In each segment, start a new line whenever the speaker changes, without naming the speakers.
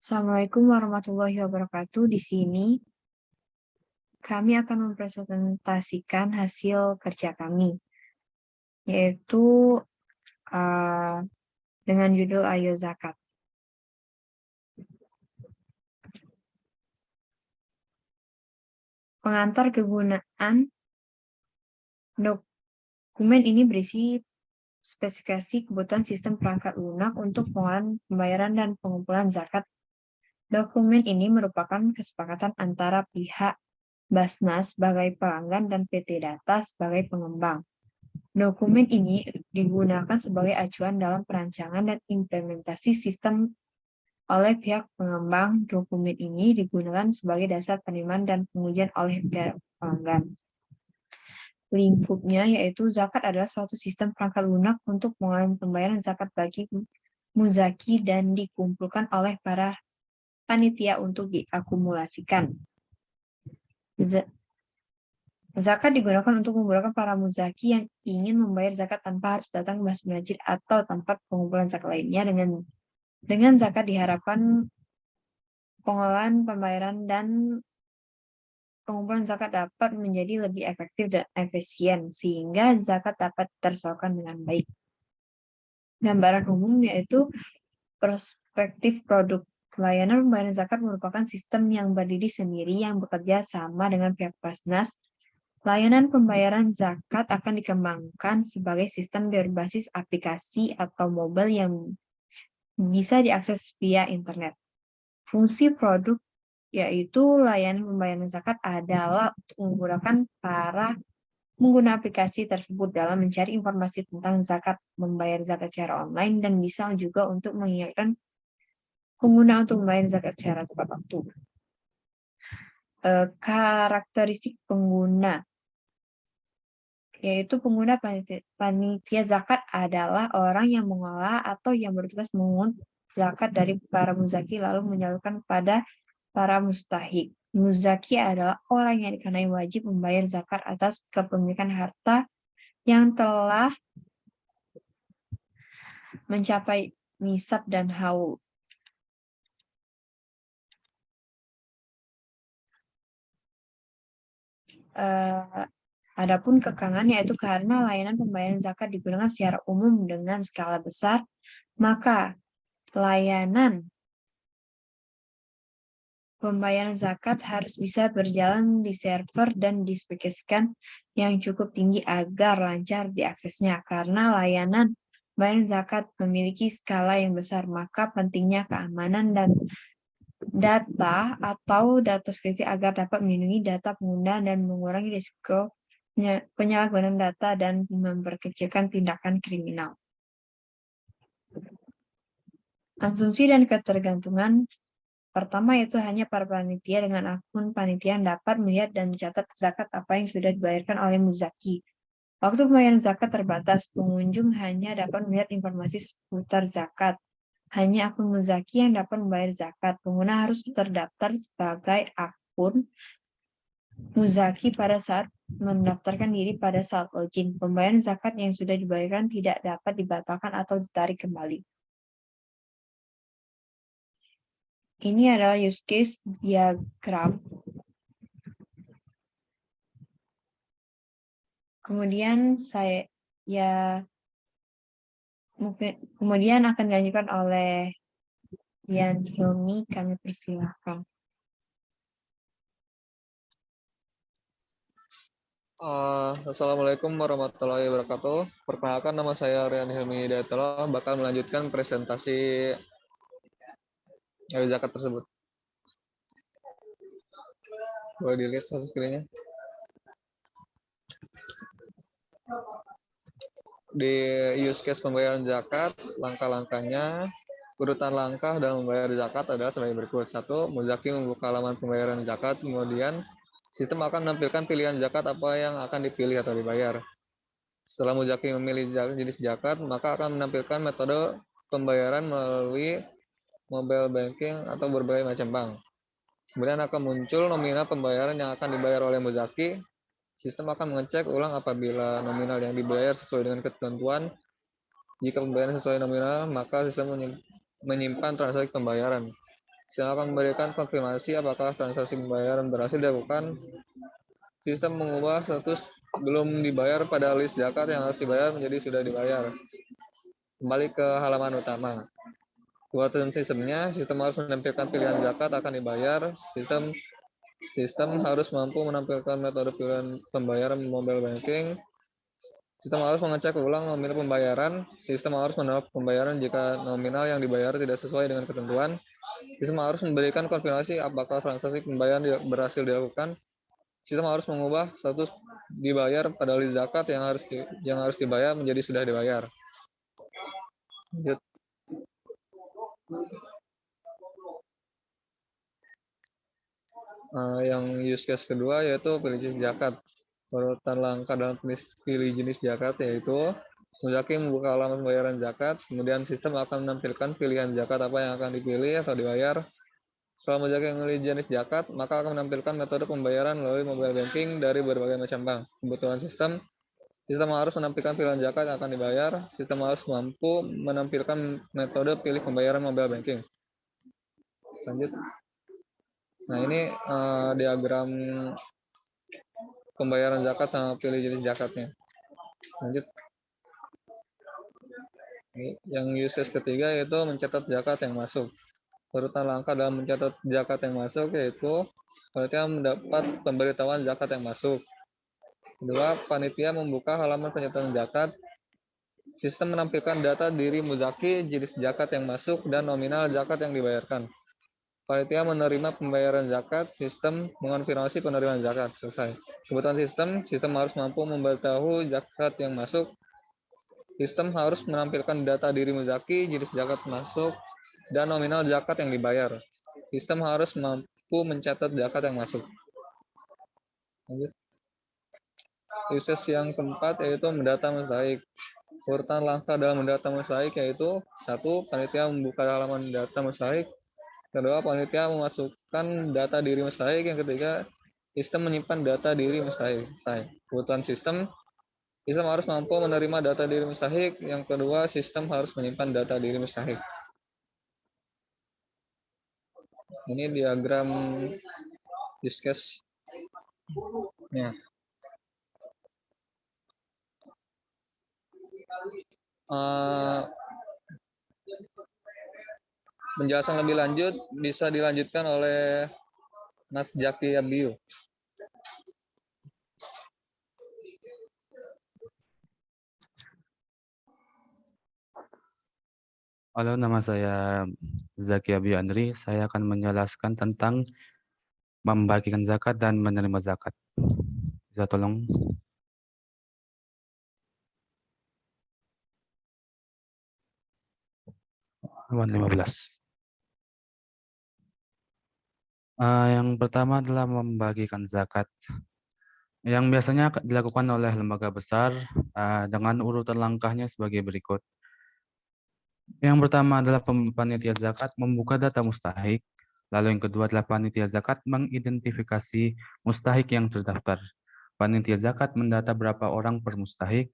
Assalamualaikum warahmatullahi wabarakatuh. Di sini kami akan mempresentasikan hasil kerja kami, yaitu uh, dengan judul Ayo Zakat. Pengantar kegunaan dokumen ini berisi spesifikasi kebutuhan sistem perangkat lunak untuk pengolahan pembayaran dan pengumpulan zakat. Dokumen ini merupakan kesepakatan antara pihak Basnas sebagai pelanggan dan PT Data sebagai pengembang. Dokumen ini digunakan sebagai acuan dalam perancangan dan implementasi sistem oleh pihak pengembang. Dokumen ini digunakan sebagai dasar penerimaan dan pengujian oleh pihak pelanggan. Lingkupnya yaitu zakat adalah suatu sistem perangkat lunak untuk pengolahan pembayaran zakat bagi muzaki dan dikumpulkan oleh para panitia untuk diakumulasikan. Zakat digunakan untuk memudahkan para muzaki yang ingin membayar zakat tanpa harus datang ke masjid atau tempat pengumpulan zakat lainnya. Dengan zakat diharapkan pengolahan pembayaran dan pengumpulan zakat dapat menjadi lebih efektif dan efisien, sehingga zakat dapat tersalurkan dengan baik. Gambaran umum yaitu perspektif produk. Layanan pembayaran zakat merupakan sistem yang berdiri sendiri yang bekerja sama dengan pihak Basnas. Layanan pembayaran zakat akan dikembangkan sebagai sistem berbasis aplikasi atau mobile yang bisa diakses via internet. Fungsi produk yaitu layanan pembayaran zakat adalah untuk memudahkan para pengguna aplikasi tersebut dalam mencari informasi tentang zakat, membayar zakat secara online, dan bisa juga untuk mengingatkan pengguna untuk membayar zakat secara tepat waktu. Karakteristik pengguna yaitu pengguna panitia zakat adalah orang yang mengolah atau yang bertugas mengungut zakat dari para muzaki lalu menyalurkan kepada para mustahik. Muzaki adalah orang yang dikenai wajib membayar zakat atas kepemilikan harta yang telah mencapai nisab dan haul. Adapun kekangan yaitu karena layanan pembayaran zakat digunakan secara umum dengan skala besar, maka layanan pembayaran zakat harus bisa berjalan di server dan dispesifikasikan yang cukup tinggi agar lancar diaksesnya. Karena layanan pembayaran zakat memiliki skala yang besar, maka pentingnya keamanan dan data atau data security agar dapat melindungi data pengguna dan mengurangi risiko penyalahgunaan data dan memperkecilkan tindakan kriminal. Asumsi dan ketergantungan pertama yaitu hanya para panitia dengan akun panitia yang dapat melihat dan mencatat zakat apa yang sudah dibayarkan oleh muzaki. Waktu pembayaran zakat terbatas, pengunjung hanya dapat melihat informasi seputar zakat. Hanya akun muzaki yang dapat membayar zakat. Pengguna harus terdaftar sebagai akun muzaki pada saat mendaftarkan diri pada saat login. Pembayaran zakat yang sudah dibayarkan tidak dapat dibatalkan atau ditarik kembali. Ini adalah use case diagram. Kemudian kemudian akan dilanjutkan oleh Yan Hilmi, kami persilahkan.
Assalamualaikum warahmatullahi wabarakatuh. Perkenalkan, nama saya Rian Hilmi Hidayatullah, bakal melanjutkan presentasi zakat tersebut. Boleh dilihat satu screen-nya. Di use case pembayaran zakat, langkah-langkahnya, urutan langkah dalam membayar zakat adalah sebagai berikut. 1. Muzaki membuka halaman pembayaran zakat, kemudian sistem akan menampilkan pilihan zakat apa yang akan dipilih atau dibayar. Setelah muzaki memilih jenis zakat, maka akan menampilkan metode pembayaran melalui mobile banking atau berbagai macam bank. Kemudian akan muncul nominal pembayaran yang akan dibayar oleh muzaki. Sistem akan mengecek ulang apabila nominal yang dibayar sesuai dengan ketentuan. Jika pembayaran sesuai nominal, maka sistem menyimpan transaksi pembayaran. Sistem akan memberikan konfirmasi apakah transaksi pembayaran berhasil dilakukan. Sistem mengubah status belum dibayar pada list zakat yang harus dibayar menjadi sudah dibayar. Kembali ke halaman utama. Buatan sistemnya, sistem harus menampilkan pilihan zakat akan dibayar. Sistem harus mampu menampilkan metode pilihan pembayaran mobile banking. Sistem harus mengecek ulang nominal pembayaran. Sistem harus menolak pembayaran jika nominal yang dibayar tidak sesuai dengan ketentuan. Sistem harus memberikan konfirmasi apakah transaksi pembayaran berhasil dilakukan. Sistem harus mengubah status dibayar pada list zakat yang harus dibayar menjadi sudah dibayar. Lanjut. Yang use case kedua yaitu pilih jenis zakat. Urutan langkah dalam pilih jenis zakat yaitu Muzaki membuka halaman pembayaran zakat, kemudian sistem akan menampilkan pilihan zakat apa yang akan dipilih atau dibayar. Setelah Muzaki memilih jenis zakat, maka akan menampilkan metode pembayaran melalui mobile banking dari berbagai macam bank. Kebutuhan sistem harus menampilkan pilihan zakat yang akan dibayar. Sistem harus mampu menampilkan metode pilih pembayaran mobile banking. Lanjut. Nah, ini diagram pembayaran zakat sama pilih jenis zakatnya. Lanjut. Yang use ketiga yaitu mencatat zakat yang masuk. Urutan langkah dalam mencatat zakat yang masuk yaitu panitia mendapat pemberitahuan zakat yang masuk. Kedua, panitia membuka halaman pencatatan zakat. Sistem menampilkan data diri muzaki, jenis zakat yang masuk, dan nominal zakat yang dibayarkan. Panitia menerima pembayaran zakat, sistem mengonfirmasi penerimaan zakat. Selesai. Kebutuhan sistem harus mampu memberitahu zakat yang masuk. Sistem harus menampilkan data diri muzaki, jenis zakat masuk, dan nominal zakat yang dibayar. Sistem harus mampu mencatat zakat yang masuk. Lanjut. Uses yang keempat yaitu mendata mustahik. Urutan langkah dalam mendata mustahik yaitu 1. Panitia membuka halaman data mustahik. Kedua, panitia memasukkan data diri mustahik. Yang ketiga, sistem menyimpan data diri mustahik. Kebutuhan sistem harus mampu menerima data diri mustahik. Yang kedua, sistem harus menyimpan data diri mustahik. Ini diagram use case. Ya. Penjelasan lebih lanjut bisa dilanjutkan oleh Mas Jaki Abiu.
Halo, nama saya Zaki Abi Andri. Saya akan menjelaskan tentang membagikan zakat dan menerima zakat. Bisa tolong? Halaman 15. Yang pertama adalah membagikan zakat. Yang biasanya dilakukan oleh lembaga besar dengan urutan langkahnya sebagai berikut. Yang pertama adalah panitia zakat membuka data mustahik. Lalu yang kedua adalah panitia zakat mengidentifikasi mustahik yang terdaftar. Panitia zakat mendata berapa orang per mustahik.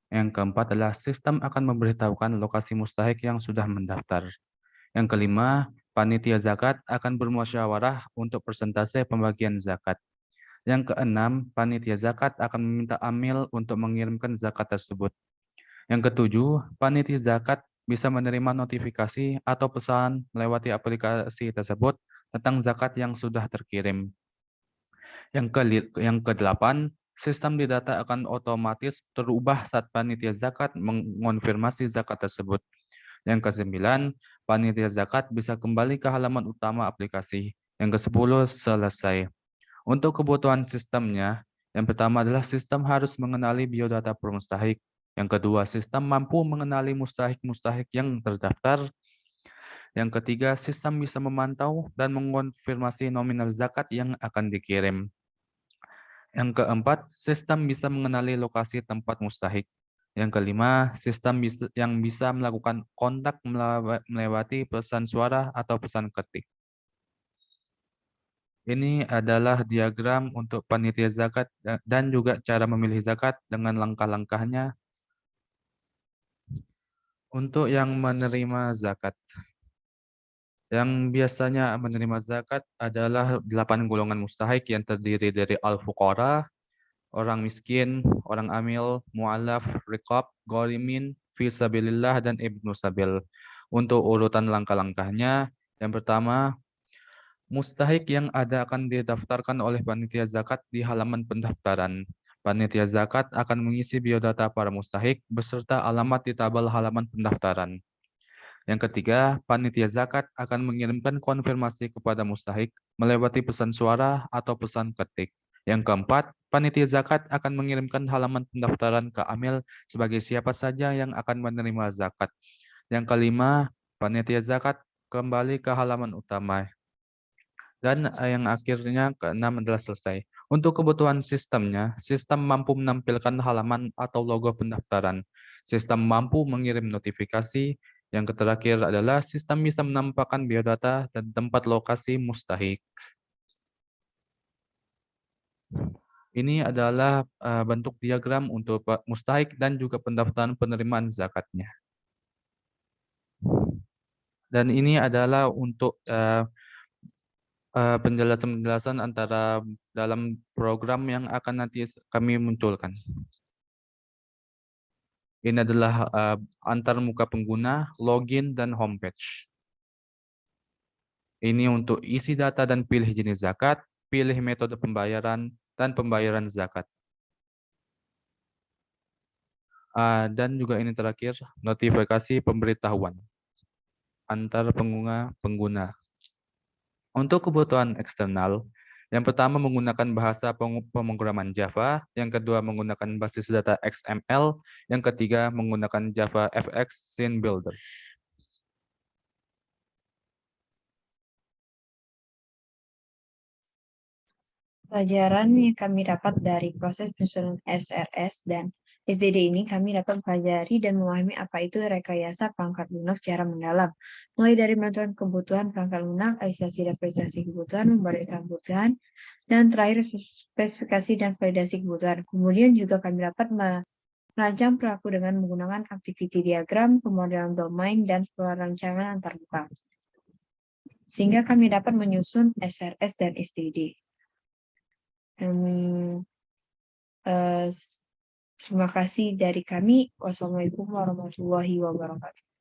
Yang keempat adalah sistem akan memberitahukan lokasi mustahik yang sudah mendaftar. Yang kelima, panitia zakat akan bermusyawarah untuk persentase pembagian zakat. Yang keenam, panitia zakat akan meminta amil untuk mengirimkan zakat tersebut. Yang ketujuh, panitia zakat bisa menerima notifikasi atau pesan melewati aplikasi tersebut tentang zakat yang sudah terkirim. Yang kedelapan, sistem di data akan otomatis terubah saat panitia zakat mengonfirmasi zakat tersebut. Yang kesembilan, panitia zakat bisa kembali ke halaman utama aplikasi. Yang ke-10, selesai. Untuk kebutuhan sistemnya, yang pertama adalah sistem harus mengenali biodata per mustahik. Yang kedua, sistem mampu mengenali mustahik-mustahik yang terdaftar. Yang ketiga, sistem bisa memantau dan mengonfirmasi nominal zakat yang akan dikirim. Yang keempat, sistem bisa mengenali lokasi tempat mustahik. Yang kelima, sistem yang bisa melakukan kontak melewati pesan suara atau pesan ketik. Ini adalah diagram untuk panitia zakat dan juga cara memilih zakat dengan langkah-langkahnya. Untuk yang menerima zakat. Yang biasanya menerima zakat adalah 8 golongan mustahik yang terdiri dari al-fuqara, orang miskin, orang amil, mu'alaf, riqab, gharimin, fi sabilillah, dan ibnu sabil. Untuk urutan langkah-langkahnya, yang pertama, mustahik yang ada akan didaftarkan oleh panitia zakat di halaman pendaftaran. Panitia zakat akan mengisi biodata para mustahik beserta alamat di tabel halaman pendaftaran. Yang ketiga, panitia zakat akan mengirimkan konfirmasi kepada mustahik melewati pesan suara atau pesan ketik. Yang keempat, panitia zakat akan mengirimkan halaman pendaftaran ke Amil sebagai siapa saja yang akan menerima zakat. Yang kelima, panitia zakat kembali ke halaman utama. Dan yang akhirnya keenam adalah selesai. Untuk kebutuhan sistemnya, sistem mampu menampilkan halaman atau logo pendaftaran. Sistem mampu mengirim notifikasi. Yang terakhir adalah sistem bisa menampakkan biodata dan tempat lokasi mustahik. Ini adalah bentuk diagram untuk mustahik dan juga pendaftaran penerimaan zakatnya. Dan ini adalah untuk penjelasan-penjelasan antara dalam program yang akan nanti kami munculkan. Ini adalah antar muka pengguna, login, dan homepage. Ini untuk isi data dan pilih jenis zakat, pilih metode pembayaran, dan pembayaran zakat. Dan juga ini terakhir, notifikasi pemberitahuan antar pengguna. Untuk kebutuhan eksternal, yang pertama menggunakan bahasa pemrograman Java, yang kedua menggunakan basis data XML, yang ketiga menggunakan Java FX Scene Builder.
Pelajaran yang kami dapat dari proses penyusunan SRS dan SDD ini, kami dapat mempelajari dan memahami apa itu rekayasa perangkat lunak secara mendalam. Mulai dari menentukan kebutuhan perangkat lunak, realisasi dan prestasi kebutuhan, memberikan kebutuhan, dan terakhir spesifikasi dan validasi kebutuhan. Kemudian juga kami dapat merancang perilaku dengan menggunakan activity diagram, pemodelan domain, dan perancangan antarmuka. Sehingga kami dapat menyusun SRS dan SDD. Terima kasih dari kami. Wassalamualaikum warahmatullahi wabarakatuh.